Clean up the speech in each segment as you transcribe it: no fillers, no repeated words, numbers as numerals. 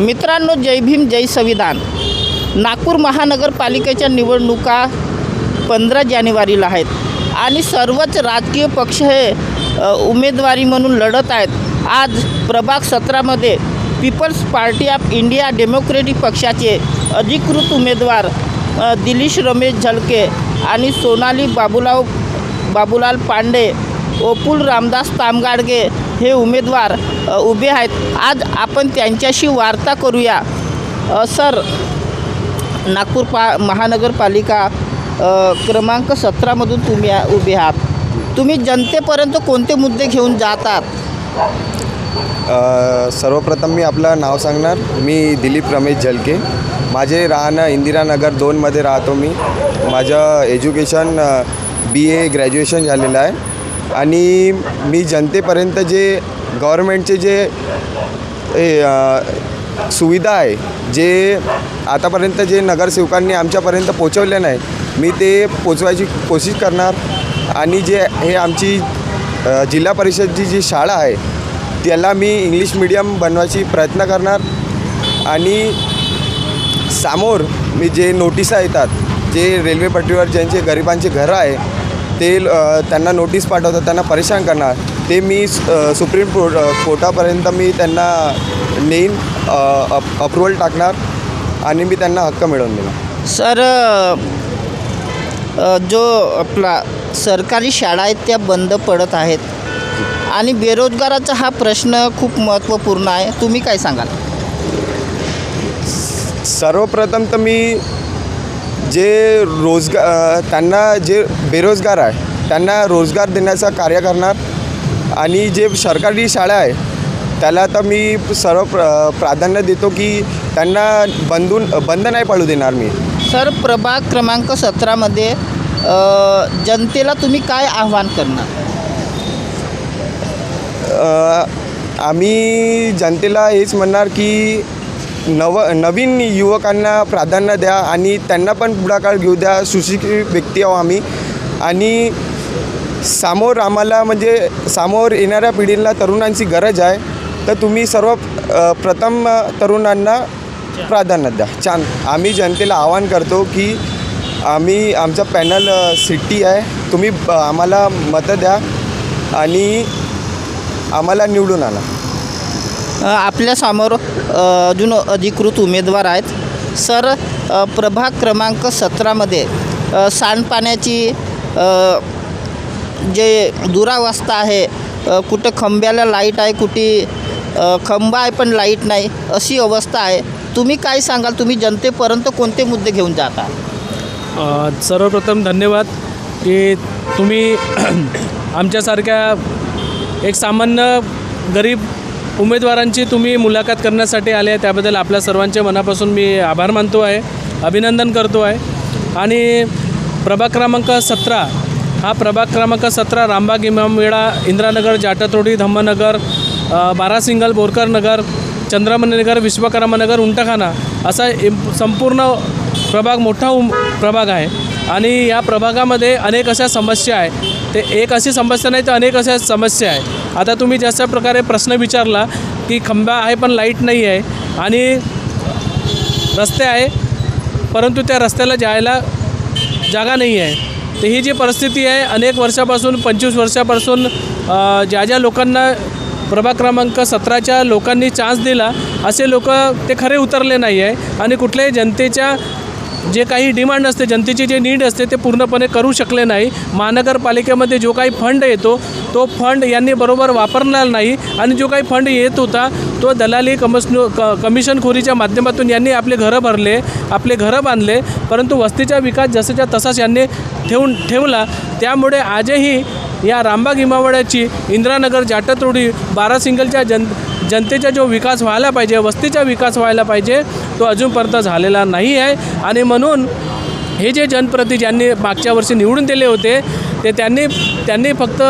मित्रांनो, जय भीम जय संविधान. नागपूर महानगरपालिकेच्या निवडणुका 15 जानेवारीला आहेत आणि सर्वच राजकीय पक्ष हे उमेदवारी म्हणून लढत आहेत. आज प्रभाग 17मध्ये peoples party of India democratic पक्षाचे अधिकृत उमेदवार दिलीश रमेश झलके आणि सोनाली बाबूलाल पांडे, ओपुल रामदास तामगाडगे हे उमेदवार उभे आहेत. आज आपण त्यांच्याशी वार्ता करूया. सर, नागपूर महानगरपालिका क्रमांक 17मधून तुम्ही उभे आहात. तुम्ही जनतेपर्यंत कोणते मुद्दे घेऊन जातात? सर्वप्रथम मी आपलं नाव सांगणार. मी दिलीप रमेश झलके. माझे राहणं इंदिरानगर 2मध्ये राहतो. माझं एज्युकेशन BA ग्रॅज्युएशन झालेलं आहे आणि मी जनतेपर्यंत जे गव्हर्मेंटचे जे सुविधा आहे, जे आतापर्यंत जे नगरसेवकांनी आमच्यापर्यंत पोचवले नाही, मी ते पोचवायची कोशिश करणार. आणि जे हे आमची जिल्हा परिषदची जी शाळा आहे त्याला मी इंग्लिश मीडियम बनवायची प्रयत्न करणार. आणि समोर मी जे नोटिसा येतात, जे रेल्वे पट्टीवर ज्यांचे गरिबांचे घरं आहे ते त्यांना नोटीस पाठवतात, त्यांना परेशान करणार, ते मी सुप्रीम कोर्टापर्यंत मी त्यांना नेईन, अप्रूव्हल टाकणार आणि मी त्यांना हक्क मिळवून देणार. सर, जो आपला सरकारी शाळा आहेत त्या बंद पडत आहेत आणि बेरोजगाराचा हा प्रश्न खूप महत्त्वपूर्ण आहे. तुम्ही काय सांगाल? सर्वप्रथम तर मी जे त्यांना जे बेरोजगार आहे त्यांना रोजगार देण्याचं कार्य करणार. आणि जे सरकारी शाळा आहे त्याला तर मी प्राधान्य देतो की त्यांना बंद नाही पडू देणार मी. सर, प्रभाग क्रमांक 17मध्ये जनतेला तुम्ही काय आव्हान करणार? आम्ही जनतेला हेच म्हणणार की नवीन युवकांना प्राधान्य द्या आणि त्यांना पण पुढाकार घेऊ द्या. सुशिक्षित व्यक्ती आहो आम्ही आणि समोर येणाऱ्या पिढीला तरुणांची गरज आहे. तर तुम्ही प्रथम तरुणांना प्राधान्य द्या. छान. आम्ही जनतेला आवाहन करतो की आमचा पॅनल सिटी आहे, तुम्ही आम्हाला मतं द्या आणि आम्हाला निवडून आणा. आपल्यासमोर अजून अधिकृत उमेदवार आहेत. सर, प्रभाग क्रमांक 17मध्ये सांडपाण्याची जे दुरावस्था आहे, कुठं खंब्याला लाईट आहे, कुठे खंबा आहे पण लाईट नाही, अशी अवस्था आहे. तुम्ही काय सांगाल? तुम्ही जनतेपर्यंत कोणते मुद्दे घेऊन जाता? सर्वप्रथम धन्यवाद की तुम्ही आमच्यासारख्या एक सामान्य गरीब उमेदवारांची तुम्ही मुलाखत करण्यासाठी आले आहे. त्याबद्दल आपल्या सर्वांचे मनापासून मी आभार मानतो आहे, अभिनंदन करतो आहे. आणि प्रभाग क्रमांक 17 हा प्रभाग क्रमांक 17 रामबाग, इमामवेढा, इंदिरानगर, जाटतोडी, धम्मनगर, बारासिंगल, बोरकर नगर, चंद्रमणीनगर, विश्वकर्मानगर, उंटखाना असा संपूर्ण प्रभाग मोठा प्रभाग आहे. आणि या प्रभागामध्ये अनेक अशा समस्या आहे. ते एक अशी समस्या नाही तर अनेक अशा समस्या आहे. आता तुम्ही जशा प्रकारे प्रश्न विचारला की खंबा आहे पण लाईट नाही आहे आणि रस्ते आहे परंतु त्या रस्त्याला जायला जागा नाही आहे. तर ही जी परिस्थिती आहे अनेक वर्षापासून 25 वर्षापासून ज्या लोकांना प्रभाग क्रमांक 17च्या लोकांनी चान्स दिला असे लोक ते खरे उतरले नाही आहे आणि कुठल्याही जनतेच्या जे काही डिमांड असते, जनतेची जे नीड असते ते पूर्णपणे करू शकले नाही. महानगरपालिकेमध्ये जो काही फंड येतो तो फंड यांनी बरोबर वापरला नाही आणि जो काही फंड येत होता तो दलाली कमिशनखोरीच्या माध्यमातून यांनी आपले घरं भरले, आपले घरं बांधले, परंतु वस्तीचा विकास जसाच्या तसाच यांनी ठेवला. त्यामुळे आजही या रामबाग, इमामवाड्याची, इंदिरानगर, जाटतोडी, बारासिंगलच्या जनतेचा जो विकास व्हायला पाहिजे, वस्तीचा विकास व्हायला पाहिजे, तो अजूनपर्यंत झालेला नाही आहे. आणि म्हणून हे जे जनप्रतिनिधी ज्यांनी मागच्या वर्षी निवडून दिले होते ते त्यांनी फक्त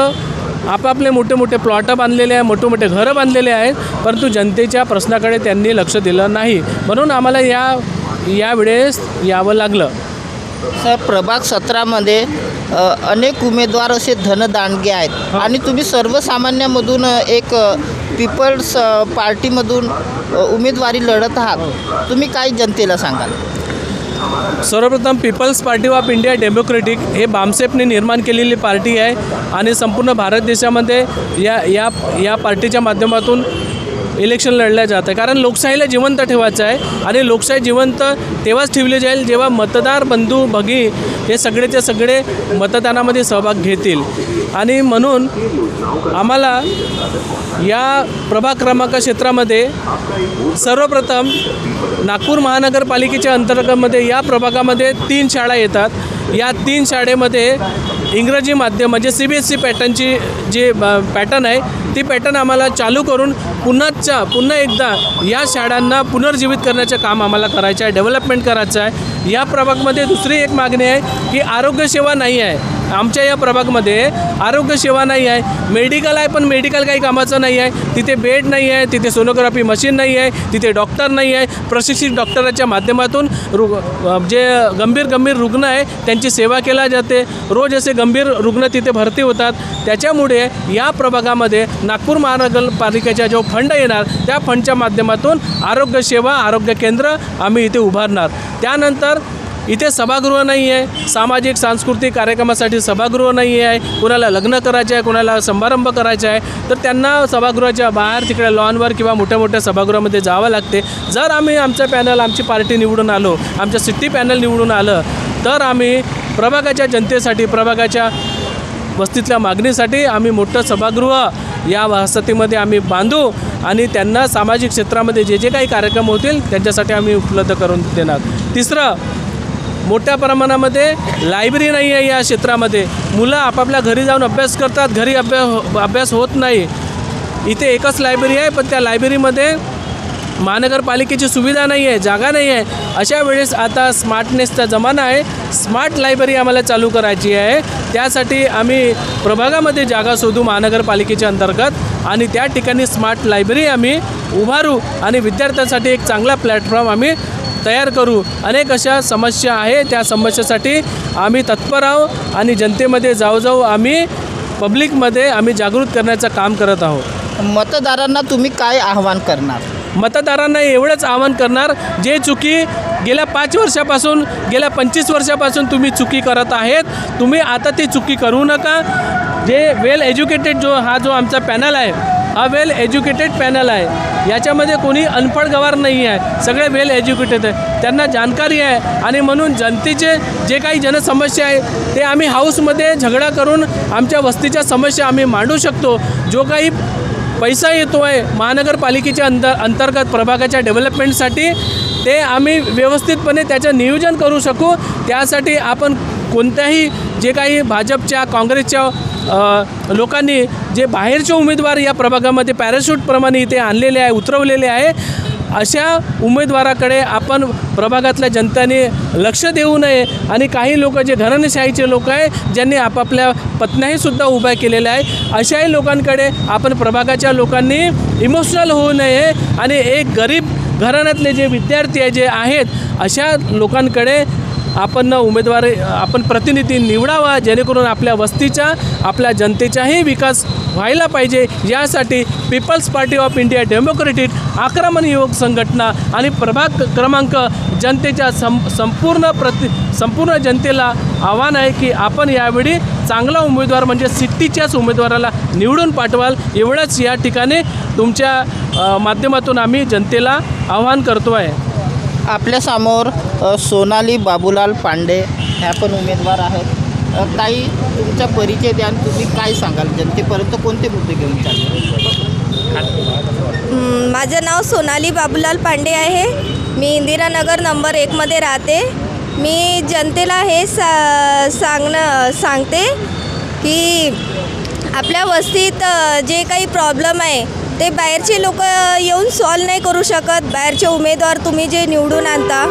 आपापले मोठे मोठे प्लॉटं बांधलेले आहे, मोठे मोठे घरं बांधलेले आहेत, परंतु जनतेच्या प्रश्नाकडे त्यांनी लक्ष दिलं नाही. म्हणून आम्हाला यावेळेस यावं लागलं. सर, प्रभाग 17मध्ये अनेक उमेदवार असे धनदांडगे आहेत आणि तुम्ही सर्वसामान्यामधून एक पीपल्स पार्टीमधून उमेदवारी लढत आहात. तुम्ही काय जनतेला सांगाल? सर्वप्रथम people's party of India democratic हे बामसेफने निर्माण केलेली पार्टी आहे आणि संपूर्ण भारत देशामध्ये या पार्टीच्या माध्यमातून इलेक्शन लढल्या जात आहे. कारण लोकशाहीला जिवंत ठेवायचं आहे आणि लोकशाही जिवंत तेव्हाच ठेवली जाईल जेव्हा मतदार बंधू भगी हे सगळेचे सगळे मतदानामध्ये सहभाग घेतील. आणि म्हणून आम्हाला या प्रभाग क्रमांक क्षेत्रामध्ये सर्वप्रथम नागपूर महानगरपालिकेच्या अंतर्गतमध्ये या प्रभागामध्ये 3 शाळा येतात. या 3 शाळेमध्ये इंग्रजी माध्यम म्हणजे CBSE पॅटर्नची जी पॅटर्न आहे ती पॅटर्न आम्हाला चालू करून पुन्हा एकदा या शाळांना पुनर्जीवित करण्याचं काम आम्हाला करायचं आहे, डेव्हलपमेंट करायचं आहे. या प्रभागामध्ये दुसरी एक मागणी आहे की आरोग्यसेवा नाही आहे. आमच्या या प्रभागामध्ये आरोग्यसेवा नाही आहे. मेडिकल आहे पण मेडिकल काही कामाचं नाही आहे. तिथे बेड नाही आहे, तिथे सोनोग्राफी मशीन नाही आहे, तिथे डॉक्टर नाही आहे. प्रशिक्षित डॉक्टराच्या माध्यमातून जे गंभीर रुग्ण आहे त्यांची सेवा केली जाते. रोज असे गंभीर रुग्ण तिथे भरती होतात. त्याच्यामुळे या प्रभागामध्ये नागपूर महानगरपालिकेचा जो फंड येणार त्या फंडच्या माध्यमातून आरोग्यसेवा आरोग्य केंद्र आम्ही इथे उभारणार. त्यानंतर इथे सभागृह नाही आहे. सामाजिक सांस्कृतिक कार्यक्रमासाठी सभागृह नाही आहे. कोणाला लग्न करायचं आहे, कोणाला समारंभ करायचा आहे तर त्यांना सभागृहाच्या बाहेर तिकडे लॉनवर किंवा मोठ्या सभागृहामध्ये जावं लागते. जर आम्ही आमचं पॅनल आमची पार्टी निवडून आलो, आमचं सिटी पॅनल निवडून आलं तर आम्ही प्रभागाच्या जनतेसाठी प्रभागाच्या वस्तीतल्या मागणीसाठी आम्ही मोठं सभागृह या वसाहतीमध्ये आम्ही बांधू आणि त्यांना सामाजिक क्षेत्रामध्ये जे काही कार्यक्रम होतील त्यांच्यासाठी आम्ही उपलब्ध करून देणार. तिसरं, मोठ्या प्रमाणामध्ये लायब्ररी नाही आहे या क्षेत्रामध्ये. मुलं आपापल्या घरी जाऊन अभ्यास करतात, घरी अभ्यास होत नाही. इथे एकच लायब्ररी आहे पण त्या लायब्ररीमध्ये महानगरपालिकेची सुविधा नाही आहे, जागा नाही आहे. अशा वेळेस आता स्मार्टनेसचा जमाना आहे. स्मार्ट लायब्ररी आम्हाला चालू करायची आहे. त्यासाठी आम्ही प्रभागामध्ये जागा शोधू महानगरपालिकेच्या अंतर्गत आणि त्या ठिकाणी स्मार्ट लायब्ररी आम्ही उभारू आणि विद्यार्थ्यांसाठी एक चांगला प्लॅटफॉर्म आम्ही तयार करू. अनेक अशा समस्या आहे, त्या समस्येसाठी आम्ही तत्पर आहोत आणि जनतेमध्ये जाऊ आम्ही पब्लिकमध्ये आम्ही जागृत करण्याचं काम करत आहोत. मतदारांना तुम्ही काय आव्हान करणार? मतदारांना एवढंच आवाहन करणार, जे चुकी गेल्या 5 वर्षापासून गेल्या 25 वर्षापासून तुम्ही चुकी करत आहेत, तुम्ही आता ती चुकी करू नका. जे वेल एज्युकेटेड जो आमचा पॅनल आहे हा वेल एज्युकेटेड पॅनल आहे. याच्यामध्ये कोणी अनपढ गवार नाही आहे, सगळे वेल एज्युकेटेड आहे, त्यांना जानकारी आहे. आणि म्हणून जनतेचे जे काही जनसमस्या आहे ते आम्ही हाऊसमध्ये झगडा करून आमच्या वस्तीच्या समस्या आम्ही मांडू शकतो. जो काही पैसा येतो आहे महानगरपालिकेच्या अंतर्गत प्रभागाच्या डेव्हलपमेंटसाठी ते आम्ही व्यवस्थितपणे त्याचं नियोजन करू शकू. त्यासाठी आपण कोणत्याही जे काही भाजपच्या काँग्रेसच्या लोकांनी जे बाहेरचे उमेदवार या प्रभागामध्ये पॅराशूटप्रमाणे इथे आणलेले आहे, उतरवलेले आहे, अशा उमेदवाराकडे आपण प्रभागातल्या जनतेने लक्ष देऊ नये. आणि काही लोक जे घराणेशाहीचे लोक आहे ज्यांनी आपापल्या पत्न्याहीसुद्धा उभ्या केलेल्या आहे, अशाही लोकांकडे आपण प्रभागाच्या लोकांनी इमोशनल होऊ नये आणि एक गरीब घराण्यातले जे विद्यार्थी जे आहेत अशा लोकांकडे आपण आपण प्रतिनिधी निवडावा, जेणेकरून आपल्या वस्तीचा आपल्या जनतेचाही विकास व्हायला पाहिजे. यासाठी people's party of India democratic आक्रमण युवक संघटना आणि प्रभाग क्रमांक जनतेच्या संपूर्ण जनतेला आव्हान आहे की आपण यावेळी चांगला उमेदवार म्हणजे सिटीच्याच उमेदवाराला निवडून पाठवाल. एवढंच या ठिकाणी तुमच्या माध्यमातून आम्ही जनतेला आव्हान करतो आहे. आपल्यासमोर सोनाली बाबूलाल पांडे ह्या पण उमेदवार आहेत. ताई, तुमचा परिचय द्या आणि तुम्ही काय सांगाल जनतेपर्यंत कोणते मुद्दे घेऊन चालले? माझं नाव सोनाली बाबूलाल पांडे आहे. मी इंदिरानगर नंबर 1मध्ये राहते. मी जनतेला हे सांगते की आपल्या वस्तीत जे काही प्रॉब्लेम आहे ते बाहेरचे लोक येऊन सॉल्व नाही करू शकत. बाहेरचे उमेदवार तुम्ही जे निवडून आणता,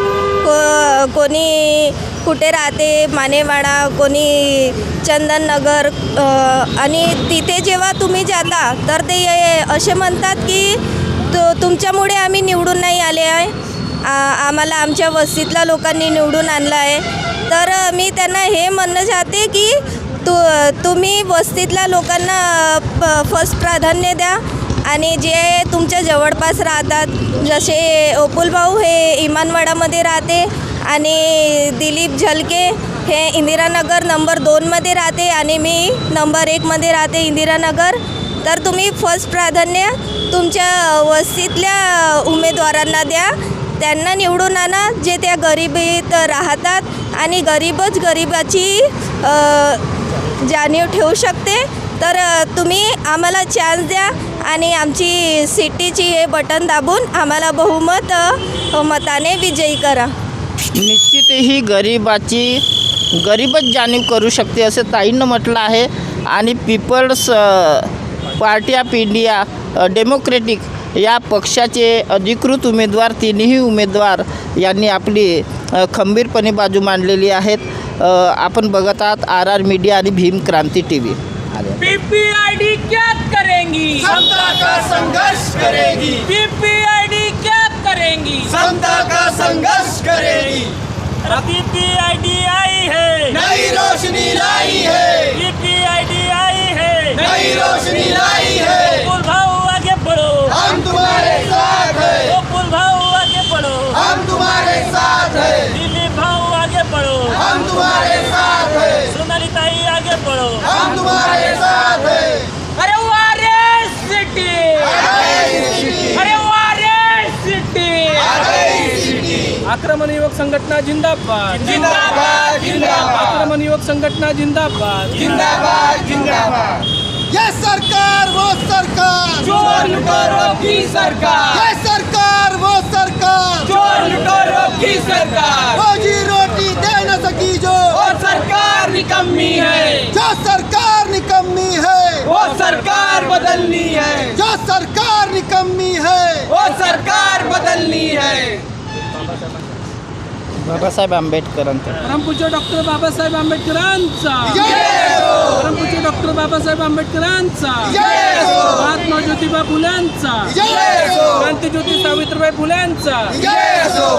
कोणी कुठे राहते मानेवाडा, कोणी चंदननगर, आणि तिथे जेव्हा तुम्ही जाता तर ते असे म्हणतात की तुमच्यामुळे आम्ही निवडून नाही आले आहे, आम्हाला आमच्या वस्तीतल्या लोकांनी निवडून आणलं आहे. तर मी त्यांना हे म्हणणं चाहते की तुम्ही वस्तीतल्या लोकांना फर्स्ट प्राधान्य द्या आणि जे तुमच्या जवळपास राहतात, जसे ओपुल भाऊ हे इमानवाडामध्ये राहते आणि दिलीप झलके हे इंदिरानगर नंबर 2मध्ये राहते आणि मी नंबर 1मध्ये राहते इंदिरानगर. तर तुम्ही फर्स्ट प्राधान्य तुमच्या वस्तीतल्या उमेदवारांना द्या, त्यांना निवडून आणा जे त्या गरिबीत राहतात आणि गरिबाची जाणीव ठेवू शकते. तर तुम्ही आम्हाला चान्स द्या आणि आमची सिटीची हे बटन दाबून आम्हाला बहुमत मताने विजयी करा. निश्चित ही गरीबच जाणीव करू शकते असं ताईंनं म्हटलं आहे. आणि people's party of India democratic या पक्षाचे अधिकृत उमेदवार तिन्ही उमेदवार यांनी आपली खंबीरपणे बाजू मांडलेली आहेत. आपण बघत आहात RR मीडिया आणि भीम क्रांती TV. पीपीआईडी क्या करेंगी, समता का संघर्ष करेगी, पीपीआईडी क्या करेंगी, समता का संघर्ष करेगी. पीपीआईडी आई है, नई रोशनी लाई है, पीपीआईडी आई है, नई रोशनी लाई है. ओपुल भाऊ आगे बढ़ो, हम तुम्हारे साथ हैं, ओपुल भाऊ आगे बढ़ो, हम तुम्हारे साथ हैं, दिलीप भाऊ आगे बढ़ो, हम तुम्हारे साथ हैं, सोनाली ताई आगे बढ़ो, हम तुम्हारे साथ हैं. अरे वारे सिटी, अरे वारे सिटी. आक्रमण युवक संघटना जिंदाबाद, जिंदाबाद जिंदाबाद, आक्रमण युवक संघटना जिंदाबाद. जिंदाबाद जिंदाबाद. ये सरकार वो सरकार, चोर लुटेरों की सरकार, ये सरकार वो सरकार, चोर लुटेरों की सरकार, रोजी रोटी दे न सकी जो, और सरकार निकम्मी है, जो सरकार निकम्मी है, वो सरकार बदलनी है, जो सरकार निकम्मी है, वो सरकार बदलनी है. बाबासाहेब आंबेडकरांचं परमपूज्य डॉक्टर बाबासाहेब आंबेडकरांचा, जय हो, परमपूज्य डॉक्टर बाबासाहेब आंबेडकरांचा, जय हो, महात्मा ज्योतिबा फुल्यांचा, जय हो, क्रांतीज्योती सावित्रीबाई फुल्यांचा. जय हो.